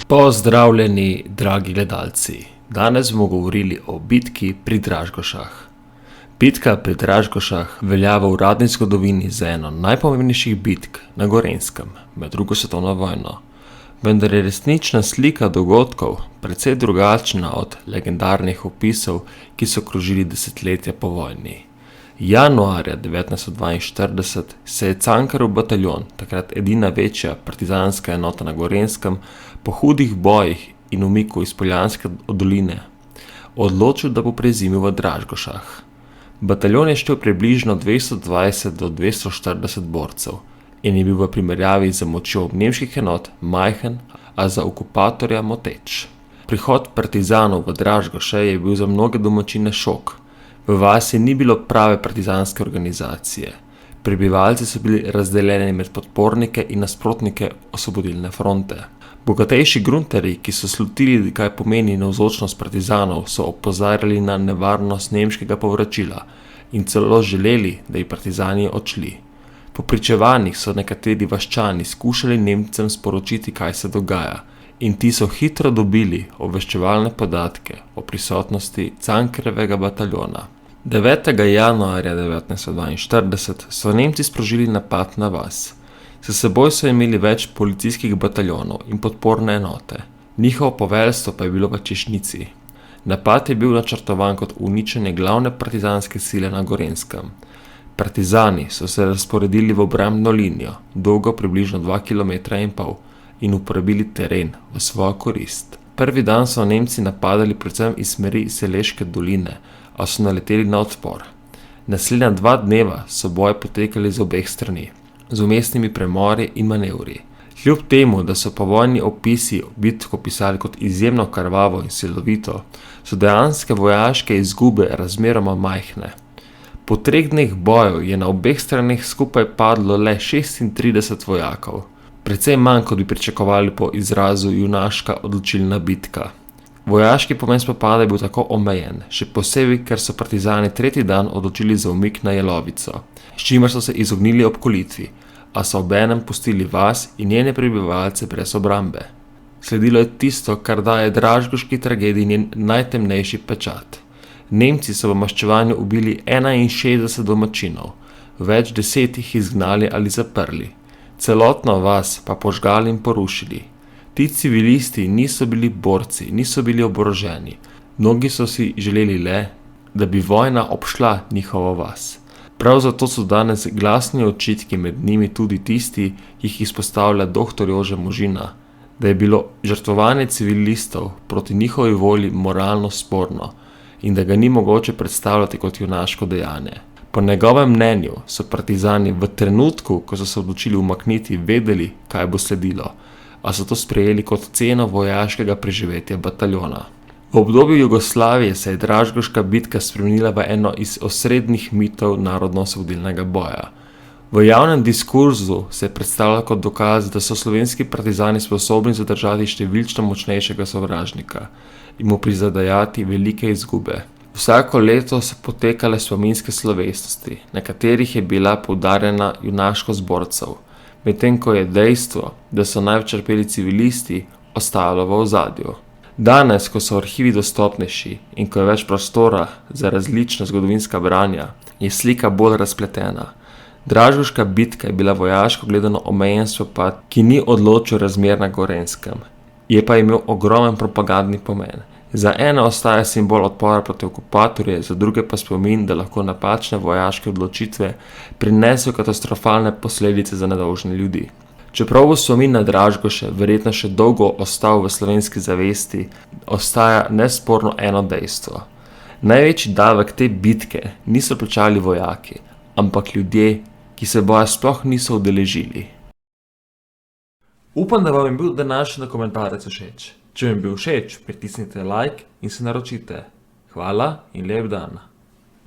Pozdravljeni, dragi gledalci! Danes bomo govorili o bitki pri Dražgošah. Bitka pri Dražgošah velja v uradni zgodovini za eno najpomembnejših bitk na Gorenjskem med drugo svetovno vojno. Vendar je resnična slika dogodkov precej drugačna od legendarnih opisov, ki so krožili desetletja po vojni. Januarja 1942 se je Cankarjev bataljon, takrat edina večja partizanska enota na Gorenjskem, po hudih bojih in umiku iz Poljanske doline odločil, da bo prezimil v Dražgošah. Bataljon je štel približno 220 do 240 borcev in je bil v primerjavi z močjo nemških enot majhen, a za okupatorja moteč. Prihod partizanov v Dražgoše je bil za mnoge domačine šok. V vasi ni bilo prave partizanske organizacije. Prebivalci so bili razdeljeni med podpornike in nasprotnike Osvobodilne fronte. Bogatejši gruntarji, ki so slutili, kaj pomeni navzočnost partizanov, so opozarjali na nevarnost nemškega povračila in celo želeli, da bi partizani odšli. Po pričevanjih so nekateri vaščani skušali Nemcem sporočiti, kaj se dogaja, in ti so hitro dobili obveščevalne podatke o prisotnosti Cankarjevega bataljona. 9. januarja 1942 so Nemci sprožili napad na vas. S seboj so imeli več policijskih bataljonov in podporne enote. Njihovo poveljstvo pa je bilo v Češnici. Napad je bil načrtovan kot uničenje glavne partizanske sile na Gorenjskem. Partizani so se razporedili v obrambno linijo, dolgo približno 2,5 km, in uporabili teren v svojo korist. Prvi dan so Nemci napadali predvsem iz smeri Seleške doline, a so naleteli na odpor. Naslednja 2 dneva so boji potekali z obeh strani, z vmesnimi premori in manevri. Kljub temu, da so povojni opisi bitko pisali kot izjemno krvavo in silovito, so dejanske vojaške izgube razmeroma majhne. Po 3 dneh bojev je na obeh straneh skupaj padlo le 36 vojakov. Precej manj, kot bi pričakovali po izrazu junaška odločilna bitka. Vojaški pomen spopada je bil tako omejen, še posebej, ker so partizani 3. dan odločili za umik na Jelovico, s čimer so se izognili obkolitvi, a so obenem pustili vas in njene prebivalce brez obrambe. Sledilo je tisto, kar daje dražgoški tragediji njen najtemnejši pečat. Nemci so v maščevanju ubili 61 domačinov, več 10 jih izgnali ali zaprli. Celotno vas pa požgali in porušili. Ti civilisti niso bili borci, niso bili oboroženi. Mnogi so si želeli le, da bi vojna obšla njihovo vas. Prav zato so danes glasni očitki, med njimi tudi tisti, ki jih izpostavlja dr. Jože Možina, da je bilo žrtvovanje civilistov proti njihovi volji moralno sporno in da ga ni mogoče predstavljati kot junaško dejanje. Po njegovem mnenju so partizani v trenutku, ko so se odločili umakniti, vedeli, kaj bo sledilo, a so to sprejeli kot ceno vojaškega preživetja bataljona. V obdobju Jugoslavije se je Dražgoška bitka spremenila v eno iz osrednjih mitov narodno-osvobodilnega boja. V javnem diskurzu se je predstavljala kot dokaz, da so slovenski partizani sposobni zadržati številčno močnejšega sovražnika in mu prizadajati velike izgube. Vsako leto so potekale spominske slovesnosti, na katerih je bila poudarjena junaškost borcev, medtem ko je dejstvo, da so največ trpeli civilisti, ostalo v ozadju. Danes, ko so arhivi dostopnejši in ko je več prostora za različna zgodovinska branja, je slika bolj razpletena. Dražgoška bitka je bila vojaško gledano omejen spopad, ki ni odločil razmer na Gorenjskem. Je pa imel ogromen propagandni pomen. Za ene ostaja simbol odpora proti okupatorju, za druge pa spomin, da lahko napačne vojaške odločitve prinesejo katastrofalne posledice za nedolžne ljudi. Čeprav bo spomin na Dražgoše verjetno še dolgo ostal v slovenski zavesti, ostaja nesporno eno dejstvo. Največji davek te bitke niso plačali vojaki, ampak ljudje, ki se boja sploh niso udeležili. Upam, da vam je bil današnji dokumentarec všeč. Če vam je bil všeč, pritisnite like in se naročite. Hvala in lep dan.